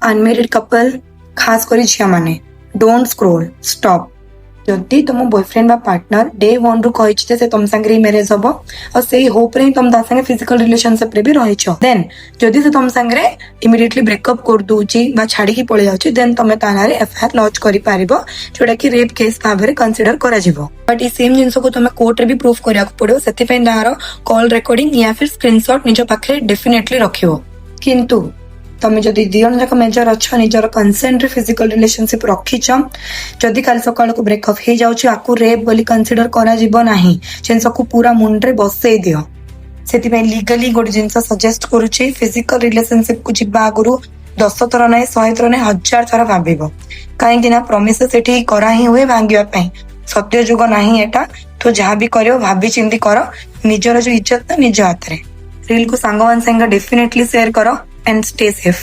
Unmarried couple खास करी झिया माने डोंट स्क्रोल स्टॉप। जदि तुम बॉयफ्रेंड बा पार्टनर डे 1 रु कहि से तुम संगे मैरिज हम और से होप रे तुम ता संगे फिजिकल रिलेशनशिप रे भी रहिछ, देन जदि से तुम संगे इमिडिएटली ब्रेकअप कर दोची बा छाड़ी की पळे जाउची, देन तुम तानारे एफआईआर लॉन्च करि पारिबो जोटा कि रेप केस भाबरे कंसीडर करा जिवो। बट ई सेम जिंस को तुम कोर्ट रे भी प्रूफ करिया पड़ो, सेति पे तार कॉल रिकॉर्डिंग या फिर स्क्रीनशॉट निज पाखरे डेफिनेटली रखियो। किंतु तमें जदि दिजन जाक मेजर अच्छ निजर कंसेंट रे फिजिकल रिलेशनशिप रखिछ, जदि काल सकाळ को ब्रेकअप हे जाउची आकु रेप बोली कंसीडर करा जिवो नाही, जिंस को पूरा मुंड रे बसई दियो। सेति पे लीगली गोटे जिंस सजेस्ट करूची फिजिकल रिलेशनशिप को जिबा आगुरु 10 थर नै 100 थर नै 1000 थर भाबिबो, काहे कि ना प्रोमिसेस एठी करा ही हुए भांगिया पई, सत्य जुग नाही एटा। तो जहां भी करियो भाबी चिंती करो, निजर जो इज्जत ना निज हाथ रे। रील को सांगवान संग डेफिनेटली शेयर करो एंड स्टे सेफ।